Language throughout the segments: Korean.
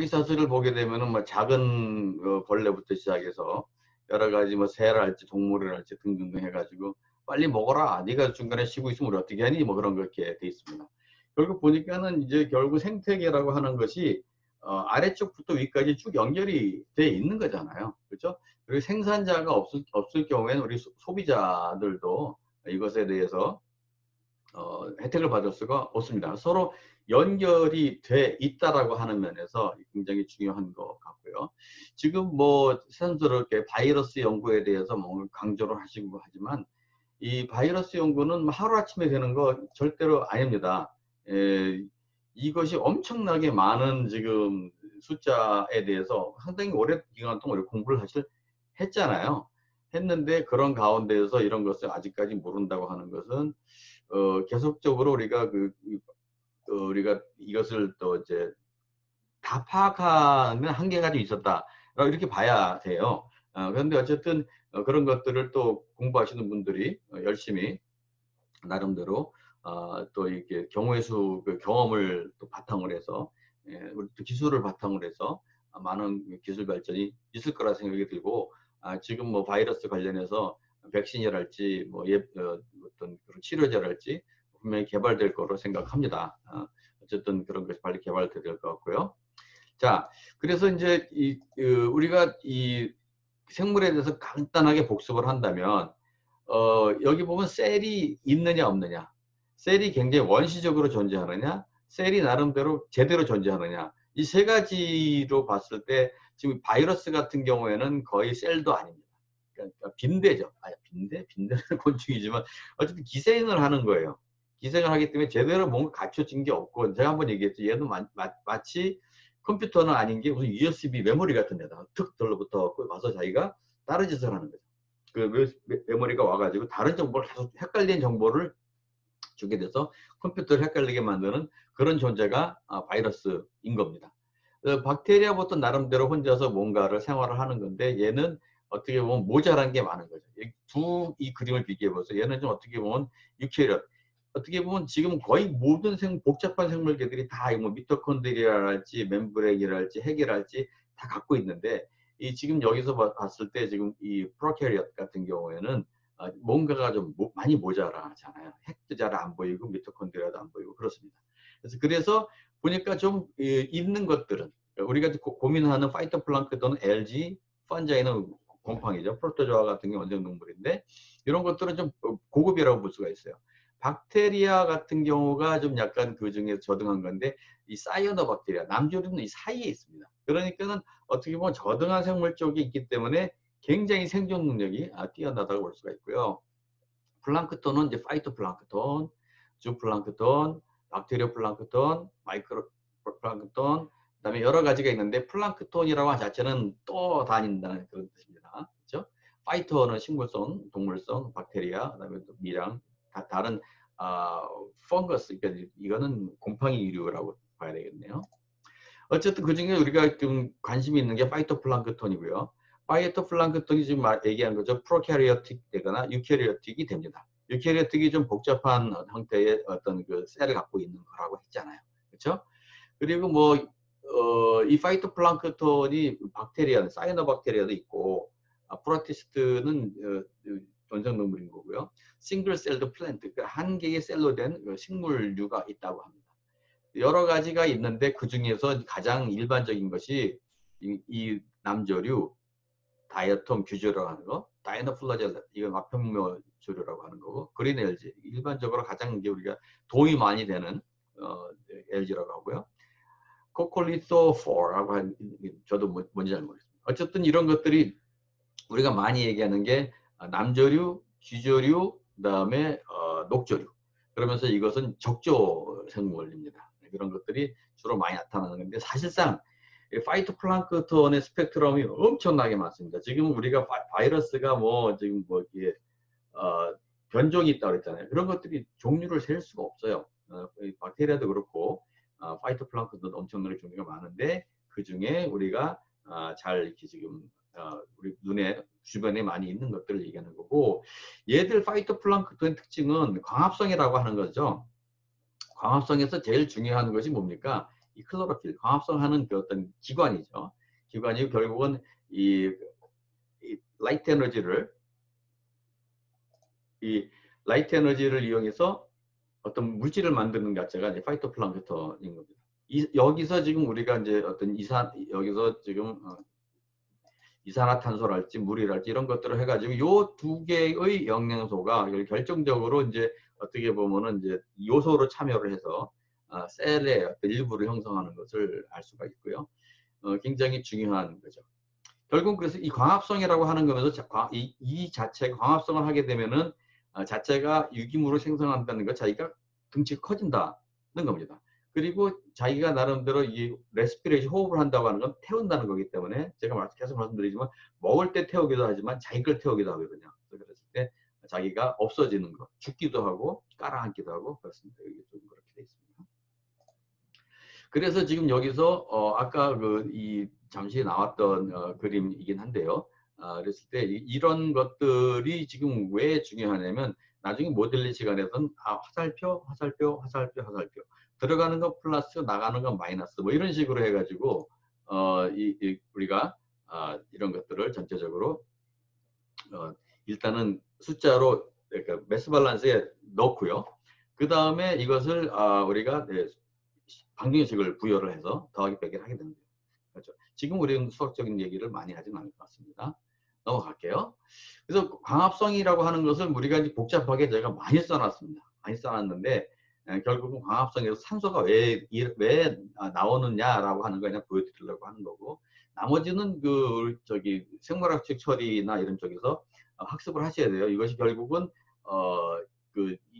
사슬을 보게 되면은 뭐 작은 벌레부터 시작해서 여러 가지 뭐 새랄지 동물이랄지 등등등 해가지고 빨리 먹어라. 네가 중간에 쉬고 있으면 우리 어떻게 하니? 뭐 그런 거 이렇게 돼 있습니다. 결국 보니까는 이제 결국 생태계라고 하는 것이 아래쪽부터 위까지 쭉 연결이 돼 있는 거잖아요. 그렇죠? 그리고 생산자가 없을 경우에는 우리 소비자들도 이것에 대해서 혜택을 받을 수가 없습니다. 서로 연결이 돼 있다라고 하는 면에서 굉장히 중요한 것 같고요. 지금 뭐 새삼스럽게 바이러스 연구에 대해서 뭔가 강조를 하시고 하지만 이 바이러스 연구는 하루아침에 되는 거 절대로 아닙니다. 이것이 엄청나게 많은 지금 숫자에 대해서 상당히 오랜 기간 동안 우리 공부를 사실 했잖아요. 했는데 그런 가운데에서 이런 것을 아직까지 모른다고 하는 것은 계속적으로 우리가 이것을 또 이제 다 파악하는 한계가 좀 있었다. 이렇게 봐야 돼요. 그런데 어쨌든 그런 것들을 또 공부하시는 분들이 열심히 나름대로 또 이렇게 경우의 수 경험을 또 바탕으로 해서 우리 또 기술을 바탕으로 해서 많은 기술 발전이 있을 거라 생각이 들고 지금 뭐 바이러스 관련해서 백신이랄지 뭐 어떤 그런 치료제랄지 분명히 개발될 거로 생각합니다. 어쨌든 그런 것이 빨리 개발될 것 같고요. 자, 그래서 이제 우리가 이 생물에 대해서 간단하게 복습을 한다면 여기 보면 셀이 있느냐 없느냐, 셀이 굉장히 원시적으로 존재하느냐, 셀이 나름대로 제대로 존재하느냐, 이 세 가지로 봤을 때 지금 바이러스 같은 경우에는 거의 셀도 아닙니다. 그러니까 빈대죠. 빈대는 곤충이지만 어쨌든 기생을 하는 거예요. 기생을 하기 때문에 제대로 뭔가 갖춰진 게 없고, 제가 한번 얘기했죠. 얘는 마치 컴퓨터는 아닌 게 무슨 USB 메모리 같은 데다가 툭 들러붙어 와서 자기가 다른 짓을 하는 거죠. 그 메모리가 와가지고 다른 정보를 계속 헷갈린 정보를 주게 돼서 컴퓨터를 헷갈리게 만드는 그런 존재가 바이러스인 겁니다. 박테리아부터 나름대로 혼자서 뭔가를 생활을 하는 건데 얘는 어떻게 보면 모자란 게 많은 거죠. 이 그림을 비교해 보세요. 얘는 좀 어떻게 보면 유캐리엇. 어떻게 보면 지금 거의 모든 복잡한 생물계들이 다 뭐 미토콘드리아랄지 멤브레인이랄지 핵이랄지 다 갖고 있는데 이 지금 여기서 봤을 때 지금 이 프로캐리엇 같은 경우에는 뭔가가 좀 많이 모자라잖아요. 핵도 잘 안 보이고 미토콘드리아도 안 보이고 그렇습니다. 그래서 보니까 좀 있는 것들은 우리가 고민하는 파이토플랑크톤은 알지, 펀자이는 곰팡이죠. 프로토조아 같은 게 원생동물인데 이런 것들은 좀 고급이라고 볼 수가 있어요. 박테리아 같은 경우가 좀 약간 그 중에 저등한 건데 이 사이아노박테리아, 남조류는 이 사이에 있습니다. 그러니까는 어떻게 보면 저등한 생물 쪽이 있기 때문에 굉장히 생존 능력이 뛰어나다고 볼 수가 있고요. 플랑크톤은 이제 파이토플랑크톤, 주플랑크톤, 박테리오 플랑크톤, 마이크로 플랑크톤, 그다음에 여러 가지가 있는데 플랑크톤이라고 하는 자체는 또 다닌다는 그런 뜻입니다. 그렇죠? 파이터는 식물성, 동물성, 박테리아, 그다음에 또 미량, 다른 펑거스, 그러니까 이거는 곰팡이류라고 봐야 되겠네요. 어쨌든 그 중에 우리가 좀 관심이 있는 게 파이토플랑크톤이고요. 파이토플랑크톤이 지금 얘기한 거죠. 프로캐리어틱 되거나 유캐리어틱이 됩니다. 유캐리어틱이 좀 복잡한 형태의 어떤 그 셀을 갖고 있는 거라고 했잖아요. 그렇죠? 그리고 뭐, 이 파이토플랑크톤이 박테리아, 사이노박테리아도 있고, 프로티스트는 원생동물인 거고요. 싱글 셀드 플랜트, 한 개의 셀로 된 식물류가 있다고 합니다. 여러 가지가 있는데 그 중에서 가장 일반적인 것이 이 남조류 다이어톰 규조라고 하는 거, 다이너플라젤라 이건 마평묘 조류라고 하는 거고, 그린 LG 일반적으로 가장 이제 우리가 도움이 많이 되는 LG라고 하고요. 코콜리토포라고 하는 저도 뭔지 잘 모르겠습니다. 어쨌든 이런 것들이 우리가 많이 얘기하는 게 남조류, 규조류, 그다음에 녹조류. 그러면서 이것은 적조 생물입니다. 그런 것들이 주로 많이 나타나는 건데 사실상 파이토플랑크톤의 스펙트럼이 엄청나게 많습니다. 지금 우리가 바이러스가 뭐 지금 뭐 이게 변종이 있다고 그랬잖아요. 그런 것들이 종류를 셀 수가 없어요. 박테리아도 그렇고 파이토플랑크톤도 엄청나게 종류가 많은데 그 중에 우리가 잘 이렇게 지금 우리 눈에 주변에 많이 있는 것들을 얘기하는 거고, 얘들 파이토플랑크톤의 특징은 광합성이라고 하는 거죠. 광합성에서 제일 중요한 것이 뭡니까? 이 클로로필, 광합성하는 그 어떤 기관이죠. 기관이 결국은 이 라이트 에너지를 이용해서 어떤 물질을 만드는 것 자체가 이제 파이토플랑크톤인 겁니다. 여기서 지금 우리가 이제 어떤 여기서 지금 이산화탄소랄지 물이랄지 이런 것들을 해가지고 요 두 개의 영양소가 결정적으로 이제 어떻게 보면은 이제 요소로 참여를 해서 셀의 어떤 일부를 형성하는 것을 알 수가 있고요. 굉장히 중요한 거죠. 결국 그래서 이 광합성이라고 하는 거면서 이 자체가 광합성을 하게 되면은 자체가 유기물을 생성한다는 것 자기가 등치가 커진다는 겁니다. 그리고 자기가 나름대로 이 레스피레이션 호흡을 한다고 하는 건 태운다는 거기 때문에 제가 계속 말씀드리지만 먹을 때 태우기도 하지만 자기 걸 태우기도 하거든요. 그랬을 때 자기가 없어지는 거, 죽기도 하고 깔아앉기도 하고 그렇습니다. 이게 좀 그렇게 돼 있습니다. 그래서 지금 여기서 아까 이 잠시 나왔던 그림이긴 한데요. 그랬을 때 이런 것들이 지금 왜 중요하냐면 나중에 모델링 시간에서는 화살표 들어가는 거 플러스 나가는 건 마이너스 뭐 이런 식으로 해가지고 우리가 이런 것들을 전체적으로 일단은 숫자로 그러니까 매스 밸런스에 넣고요. 그 다음에 이것을 우리가 방정식을 부여를 해서 더하기 빼기를 하게 됩니다. 그렇죠. 지금 우리는 수학적인 얘기를 많이 하진 않을 것 같습니다. 넘어갈게요. 그래서 광합성이라고 하는 것을 우리가 이제 복잡하게 제가 많이 써놨습니다. 많이 써놨는데 결국은 광합성에서 산소가 왜 나오느냐라고 하는 거 그냥 보여드리려고 하는 거고 나머지는 생물학적 처리나 이런 쪽에서 학습을 하셔야 돼요. 이것이 결국은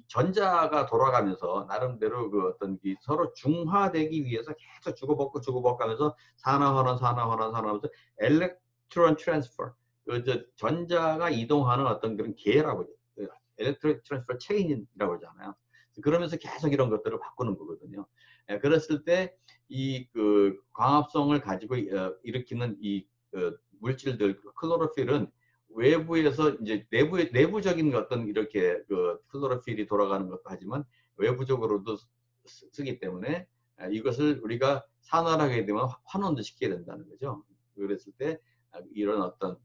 전자가 돌아가면서 나름대로 어떤 서로 중화되기 위해서 계속 주고받고 하면서 산화하면서 엘렉트론 트랜스퍼 전자가 이동하는 어떤 그런 계라고 엘렉트론 트랜스퍼 체인이라고 하잖아요. 그러면서 계속 이런 것들을 바꾸는 거거든요. 그랬을 때 이 광합성을 가지고 일으키는 이 물질들 클로로필은 외부에서 이제 내부적인 어떤 이렇게 클로로필이 돌아가는 것도 하지만 외부적으로도 쓰기 때문에 이것을 우리가 산화하게 되면 환원도 시켜야 된다는 거죠. 그랬을 때 이런 어떤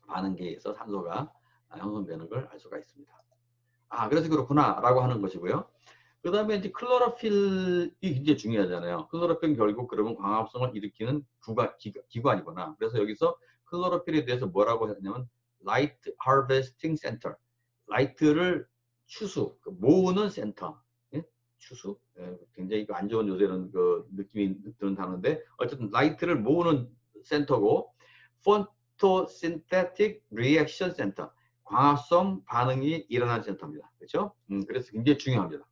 반응계에 의해서 산소가 형성되는 걸 알 수가 있습니다. 그래서 그렇구나라고 하는 것이고요. 그 다음에 이제 클로로필이 굉장히 중요하잖아요. 클로로필은 결국 그러면 광합성을 일으키는 기관이구나. 그래서 여기서 클로로필에 대해서 뭐라고 했냐면 Light Harvesting Center. 라이트를 모으는 센터. 예? 추수? 굉장히 안 좋은 요새는 느낌이 드는 단어인데 어쨌든 라이트를 모으는 센터고 Photosynthetic Reaction Center. 광합성 반응이 일어나는 센터입니다. 그렇죠? 그래서 굉장히 중요합니다.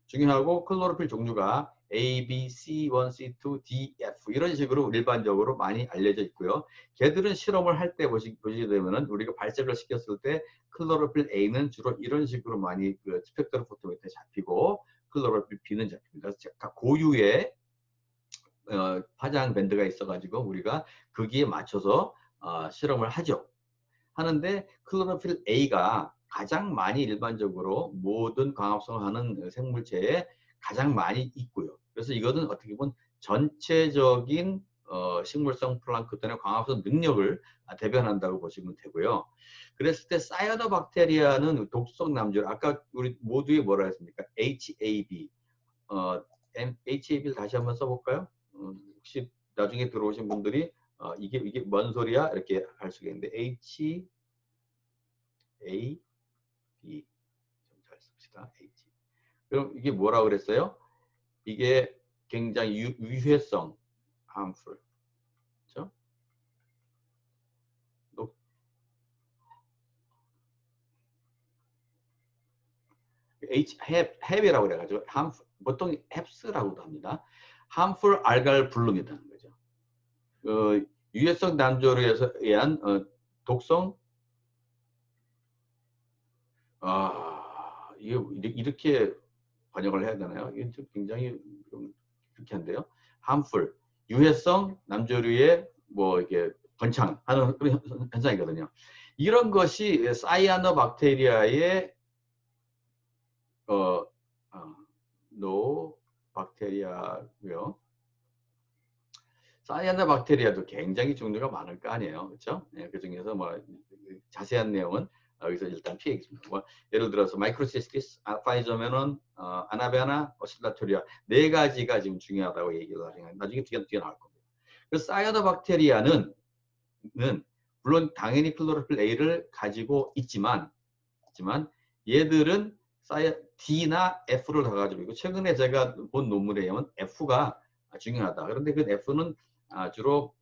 중요하고 클로로필 종류가 A, B, C1, C2, D, F 이런 식으로 일반적으로 많이 알려져 있고요. 걔들은 실험을 할 때 보시게 되면은 우리가 발색을 시켰을 때 클로로필 A는 주로 이런 식으로 많이 스펙트로포토메트에 잡히고 클로로필 B는 잡힙니다. 각 고유의 파장 밴드가 있어가지고 우리가 거기에 맞춰서 실험을 하는데 클로로필 A가 가장 많이 일반적으로 모든 광합성을 하는 생물체에 가장 많이 있고요. 그래서 이거는 어떻게 보면 전체적인 식물성 플랑크톤의 광합성 능력을 대변한다고 보시면 되고요. 그랬을 때 사이아노박테리아는 독성 남주를 아까 우리 모두에 뭐라 했습니까? HAB. HAB를 다시 한번 써볼까요? 혹시 나중에 들어오신 분들이 이게 뭔 소리야? 이렇게 할 수가 있는데 HAB 좀 잘 씁시다. H. 그럼 이게 뭐라고 그랬어요? 이게 굉장히 유해성 harmful. 그렇죠? 해비라고 그래가지고 보통 헵스라고도 합니다. harmful algal bloom이라는 거죠. 유해성 단조로에 의한 독성 이렇게 번역을 해야 되나요? 이게 좀 굉장히 좀 그렇게 한데요. harmful 유해성 남조류의 이게 번창하는 그런 현상이거든요. 이런 것이 사이아노박테리아의 노 박테리아고요. 사이아노박테리아도 굉장히 종류가 많을 거 아니에요. 그렇죠? 예, 그 중에서 뭐 자세한 내용은 여기서 일단 피하겠습니다. 뭐 예를 들어서 마이크로시스티스, 파이저면은 아나베나, 오실라토리아 네 가지가 지금 중요하다고 얘기를 하니까 나중에 뒤에 나올 겁니다. 그 사이아노박테리아는 물론 당연히 클로로필 A를 가지고 있지만 얘들은 D나 F를 다 가지고 있고 최근에 제가 본 논문에 의하면 F가 중요하다. 그런데 그 F는 주로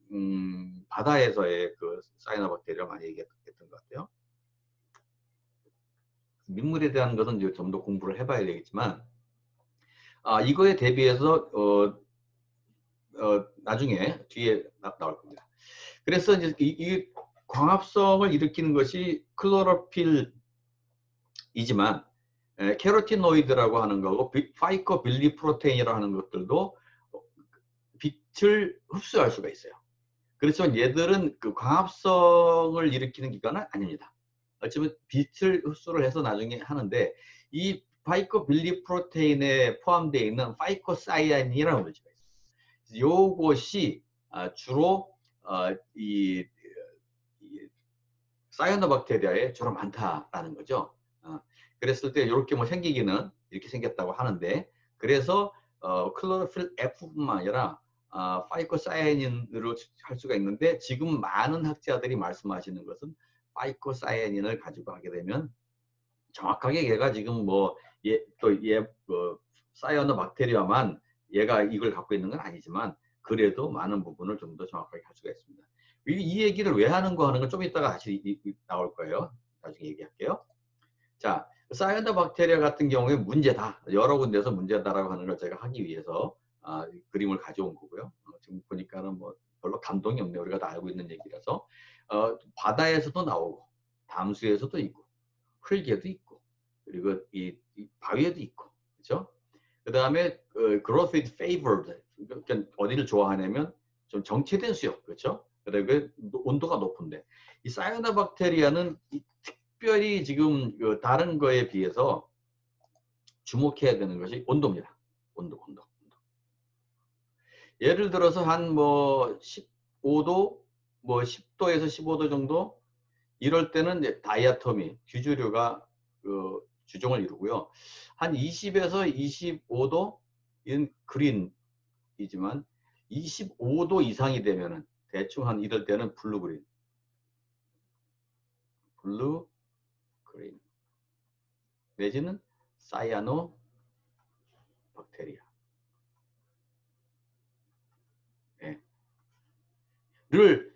바다에서의 그 사이아노박테리아 많이 얘기했던 것 같아요. 민물에 대한 것은 이제 좀 더 공부를 해봐야 되겠지만 이거에 대비해서 나중에 뒤에 나올 겁니다. 그래서 이제 이 광합성을 일으키는 것이 클로로필이지만 캐로티노이드라고 하는 거고 파이코빌리프로테인이라고 하는 것들도 빛을 흡수할 수가 있어요. 그렇지만 얘들은 그 광합성을 일으키는 기관은 아닙니다. 어쩌면 빛을 흡수를 해서 나중에 하는데 이 파이코빌리프로테인에 포함되어 있는 파이코사이아닌이라는 물질가 있어요. 요것이 주로 이 사이아노박테리아에 주로 많다라는 거죠. 그랬을 때 이렇게 뭐 생기기는 이렇게 생겼다고 하는데 그래서 클로로필 F뿐만 아니라 파이코사이아닌으로 할 수가 있는데 지금 많은 학자들이 말씀하시는 것은 파이코사이아닌을 가지고 하게 되면 정확하게 얘가 지금 뭐 사이아노박테리아만 얘가 이걸 갖고 있는 건 아니지만 그래도 많은 부분을 좀 더 정확하게 할 수가 있습니다. 이 얘기를 왜 하는 거 하는 건 좀 이따가 다시 나올 거예요. 나중에 얘기할게요. 자, 사이아노박테리아 같은 경우에 문제다. 여러 군데서 문제다라고 하는 걸 제가 하기 위해서 그림을 가져온 거고요. 지금 보니까는 뭐 별로 감동이 없네요. 우리가 다 알고 있는 얘기라서. 바다에서도 나오고 담수에서도 있고 흙에도 있고 그리고 이 바위에도 있고 그렇죠? 그 다음에 growth is favored. 그러니까 어디를 좋아하냐면 좀 정체된 수역 그렇죠? 그리고 온도가 높은데 이 사이아노박테리아는 특별히 지금 다른 거에 비해서 주목해야 되는 것이 온도입니다. 온도. 예를 들어서 한 뭐 15도, 뭐 10도에서 15도 정도 이럴 때는 이제 다이아토미, 규주류가 주종을 이루고요. 한 20에서 25도인 그린이지만 25도 이상이 되면은 대충 한 이럴 때는 블루 그린 내지는 사이아노 박테리아 를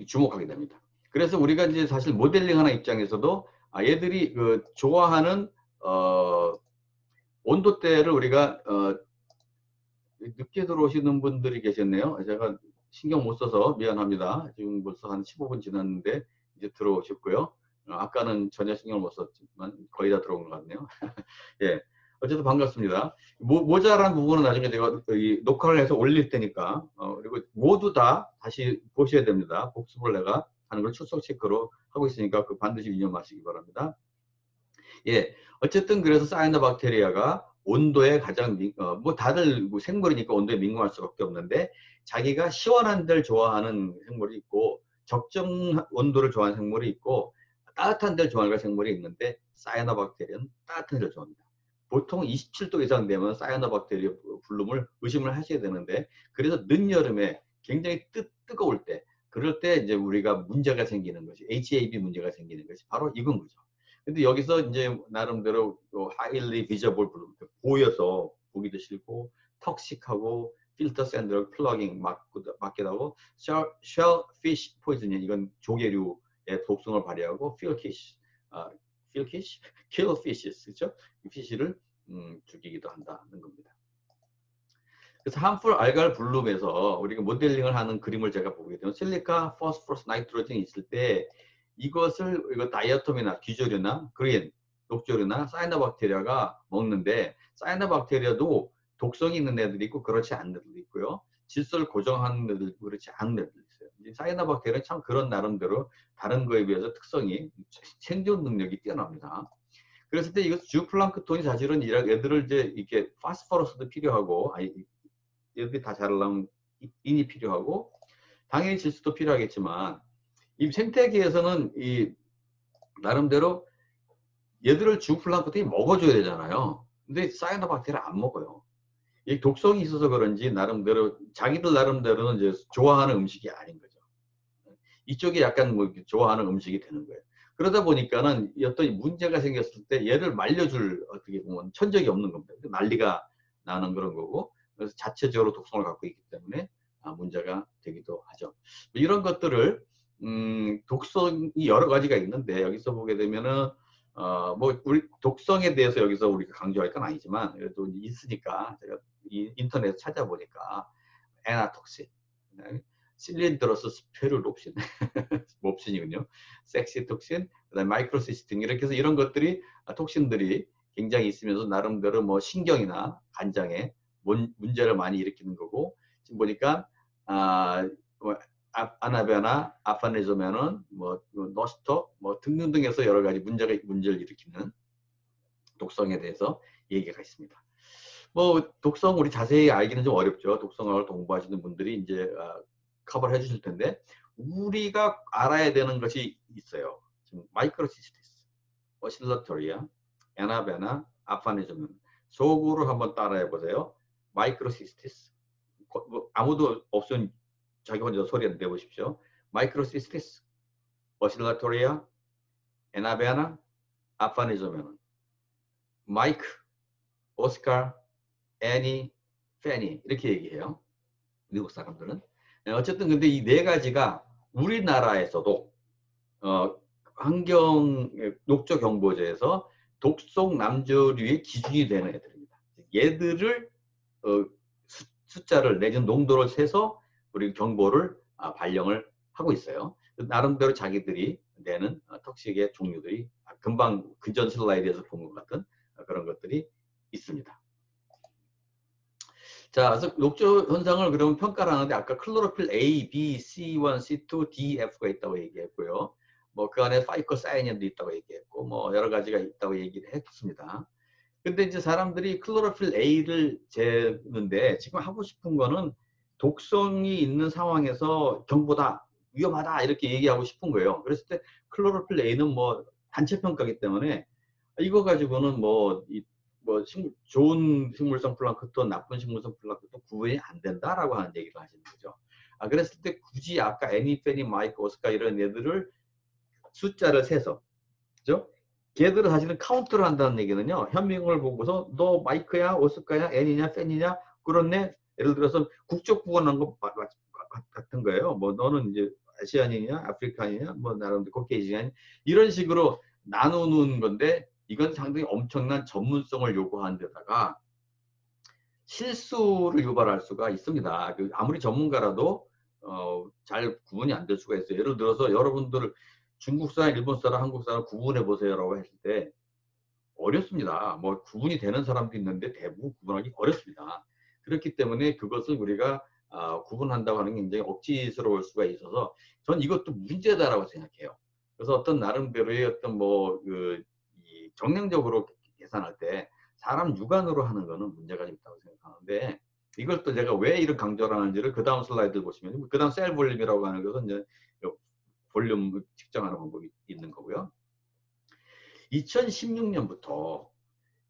주목하게 됩니다. 그래서 우리가 이제 사실 모델링하는 입장에서도 얘들이 좋아하는 온도대를 우리가 늦게 들어오시는 분들이 계셨네요. 제가 신경 못 써서 미안합니다. 지금 벌써 한 15분 지났는데 이제 들어오셨고요. 아까는 전혀 신경을 못 썼지만 거의 다 들어온 것 같네요. 예. 어쨌든 반갑습니다. 모자란 부분은 나중에 제가 녹화를 해서 올릴 테니까 그리고 모두 다 다시 보셔야 됩니다. 복습을 내가 하는 걸 출석 체크로 하고 있으니까 그 반드시 유념하시기 바랍니다. 예, 어쨌든 그래서 사이아노박테리아가 온도에 가장 뭐 다들 뭐 생물이니까 온도에 민감할 수밖에 없는데 자기가 시원한 데를 좋아하는 생물이 있고 적정 온도를 좋아하는 생물이 있고 따뜻한 데를 좋아하는 생물이 있는데 사이아노박테리아는 따뜻한 데를 좋아합니다. 보통 27도 이상 되면 사이아노박테리아 불룸을 의심을 하셔야 되는데 그래서 늦여름에 굉장히 뜨거울 때 그럴 때 이제 우리가 문제가 생기는 것이 HAB 문제가 생기는 것이 바로 이건 거죠. 근데 여기서 이제 나름대로 highly visible 블룸 보여서 보기도 싫고 턱식하고 필터 샌드로 플러깅 맞기도 하고 shellfish poisoning 이건 조개류의 독성을 발휘하고 kill fishes 그렇죠? 피쉬를 죽이기도 한다는 겁니다. 그래서 harmful algal bloom에서 우리가 모델링을 하는 그림을 제가 보게 되면 실리카, 포스포러스, 나이트로젠이 있을 때 이거 다이아톰이나 귀조류나 그린, 녹조류나 사이아노박테리아가 먹는데 사이아노박테리아도 독성이 있는 애들이 있고 그렇지 않은 애들도 있고요. 질소를 고정하는 애들도 있고 그렇지 않은 애들도 있어요. 사이아노박테리아는 참 그런 나름대로 다른 거에 비해서 특성이 생존 능력이 뛰어납니다. 그랬을 때 이거 주플랑크톤이 사실은 얘들을 이제 이렇게 파스포러스도 필요하고 얘들이 다 자라려면 인이 필요하고 당연히 질소도 필요하겠지만 이 생태계에서는 이 나름대로 얘들을 주플랑크톤이 먹어줘야 되잖아요. 근데 사이아노박테리아를 안 먹어요. 이 독성이 있어서 그런지 나름대로 자기들 나름대로는 이제 좋아하는 음식이 아닌 거죠. 이쪽이 약간 뭐 좋아하는 음식이 되는 거예요. 그러다 보니까는 어떤 문제가 생겼을 때 얘를 말려줄 어떻게 보면 천적이 없는 겁니다. 난리가 나는 그런 거고 그래서 자체적으로 독성을 갖고 있기 때문에 문제가 되기도 하죠. 이런 것들을 독성이 여러 가지가 있는데 여기서 보게 되면은 뭐 우리 독성에 대해서 여기서 우리가 강조할 건 아니지만 그래도 있으니까 제가 인터넷 찾아보니까 에나톡신, 실린더러스 스페룰옵신, 옵신이군요. 섹시톡신, 그다음에 마이크로시스틴 이렇게 해서 이런 것들이 톡신들이 굉장히 있으면서 나름대로 뭐 신경이나 간장에 문제를 많이 일으키는 거고 지금 보니까 뭐 아나베나 아파네조면은 뭐 너스터 뭐 등등등해서 여러 가지 문제를 일으키는 독성에 대해서 얘기가 있습니다. 뭐 독성 우리 자세히 알기는 좀 어렵죠. 독성학을 공부하시는 분들이 이제 커버를 해주실 텐데 우리가 알아야 되는 것이 있어요. 지금 마이크로시스티스, 오실러토리아, 에나베나, 아파네즈면 속으로 한번 따라해 보세요. 마이크로시스티스 뭐 아무도 없으면 자기 혼자 소리 내보십시오. 마이크로시스티스, 오실러토리아, 에나베나, 아파네즈면 마이크, 오스카, 애니, 페니 이렇게 얘기해요. 미국 사람들은. 어쨌든 근데 이 네 가지가 우리나라에서도 환경 녹조 경보제에서 독성 남조류의 기준이 되는 애들입니다. 얘들을 숫자를 내지는 농도를 세서 우리 경보를 발령을 하고 있어요. 나름대로 자기들이 내는 턱식의 종류들이 금방 근전 슬라이드에서 본 것 같은 그런 것들이 있습니다. 자, 그래서 녹조 현상을 그러면 평가를 하는데 아까 클로로필 A, B, C1, C2, D, F가 있다고 얘기했고요. 뭐 그 안에 파이코사이닌도 있다고 얘기했고 뭐 여러 가지가 있다고 얘기를 했습니다. 근데 이제 사람들이 클로로필 A를 재는데 지금 하고 싶은 거는 독성이 있는 상황에서 경보다 위험하다 이렇게 얘기하고 싶은 거예요. 그랬을 때 클로로필 A는 뭐 단체 평가기 때문에 이거 가지고는 뭐 좋은 식물성 플랑크톤, 나쁜 식물성 플랑크톤 구분이 안 된다라고 하는 얘기를 하시는 거죠. 그랬을 때 굳이 아까 애니, 페니, 마이크, 오스카 이런 애들을 숫자를 세서, 그죠? 걔들을 사실은 카운트를 한다는 얘기는요. 현미경을 보고서 너 마이크야, 오스카야, 애니냐, 페니냐, 그렇네. 예를 들어서 국적 구분한 것 같은 거예요. 뭐 너는 이제 아시안이냐, 아프리카냐, 뭐 나름대로 코케이지안 이런 식으로 나누는 건데 이건 상당히 엄청난 전문성을 요구하는 데다가 실수를 유발할 수가 있습니다. 아무리 전문가라도 잘 구분이 안 될 수가 있어요. 예를 들어서 여러분들 중국 사람, 일본 사람, 한국 사람 구분해 보세요라고 했을 때 어렵습니다. 뭐 구분이 되는 사람도 있는데 대부분 구분하기 어렵습니다. 그렇기 때문에 그것을 우리가 구분한다고 하는 게 굉장히 억지스러울 수가 있어서 전 이것도 문제다라고 생각해요. 그래서 어떤 나름대로의 어떤 정량적으로 계산할 때 사람 육안으로 하는 거는 문제가 있다고 생각하는데 이걸 또 제가 왜 이런 강조를 하는지를 그 다음 슬라이드 보시면 그 다음 셀 볼륨이라고 하는 것은 이제 볼륨 측정하는 방법이 있는 거고요. 2016년부터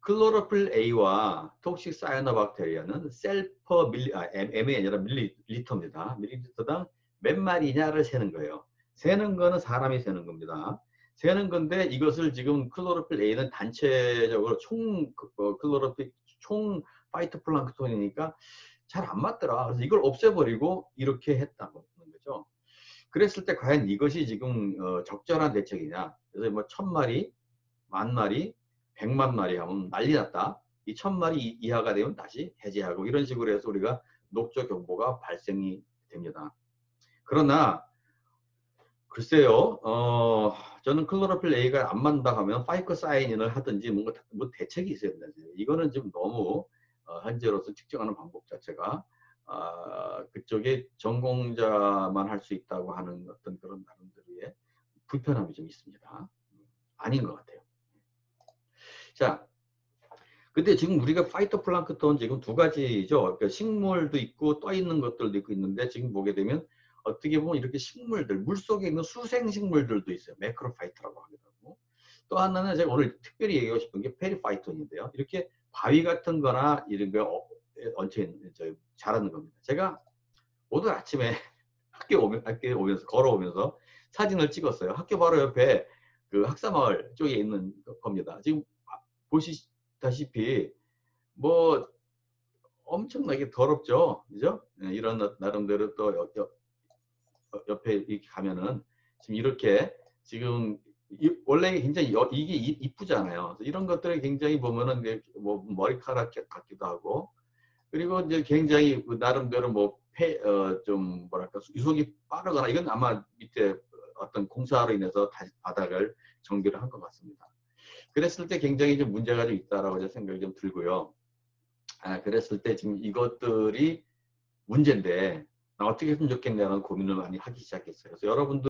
클로로필 A와 톡식 사이아노박테리아는 셀퍼 M이 아니라 밀리리터입니다. 밀리리터당 몇 마리냐를 세는 거예요. 세는 거는 사람이 세는 겁니다. 세는 건데 이것을 지금 클로로필 A는 단체적으로 클로로필 총 파이토플랑크톤이니까 잘 안 맞더라. 그래서 이걸 없애버리고 이렇게 했다는 거죠. 그랬을 때 과연 이것이 지금 적절한 대책이냐. 그래서 뭐 1000마리, 10,000마리, 100만 마리 하면 난리 났다. 이 1000마리 이하가 되면 다시 해제하고 이런 식으로 해서 우리가 녹조 경보가 발생이 됩니다. 그러나 글쎄요, 저는 클로로필 A가 안 맞는다 하면 파이코사이닌을 하든지 뭔가 뭐 대책이 있어야 된다. 이거는 지금 너무 현재로서 측정하는 방법 자체가 그쪽에 전공자만 할 수 있다고 하는 어떤 그런 나름대로의 불편함이 좀 있습니다. 아닌 것 같아요. 자, 근데 지금 우리가 파이토플랑크톤 지금 두 가지죠. 그러니까 식물도 있고 떠 있는 것들도 있고 있는데 지금 보게 되면 어떻게 보면 이렇게 식물들, 물속에 있는 수생식물들도 있어요. 매크로파이터라고 하기도 하고. 또 하나는 제가 오늘 특별히 얘기하고 싶은 게 페리파이톤인데요. 이렇게 바위 같은 거나 이런 거 얹혀 있는, 자라는 겁니다. 제가 오늘 아침에 학교에 오면서, 걸어오면서 사진을 찍었어요. 학교 바로 옆에 그 학사마을 쪽에 있는 겁니다. 지금 보시다시피 뭐 엄청나게 더럽죠, 그죠? 네, 이런 나름대로 또 옆에 이렇게 가면은 지금 이렇게 지금 원래 굉장히 이게 이쁘잖아요. 이런 것들을 굉장히 보면은 뭐 머리카락 같기도 하고, 그리고 이제 굉장히 그 나름대로 뭐 좀 뭐랄까 유속이 빠르거나 이건 아마 밑에 어떤 공사로 인해서 다시 바닥을 정비를 한 것 같습니다. 그랬을 때 굉장히 좀 문제가 좀 있다라고 생각이 좀 들고요. 그랬을 때 지금 이것들이 문제인데 어떻게 했으면 좋겠냐는 고민을 많이 하기 시작했어요. 그래서 여러분들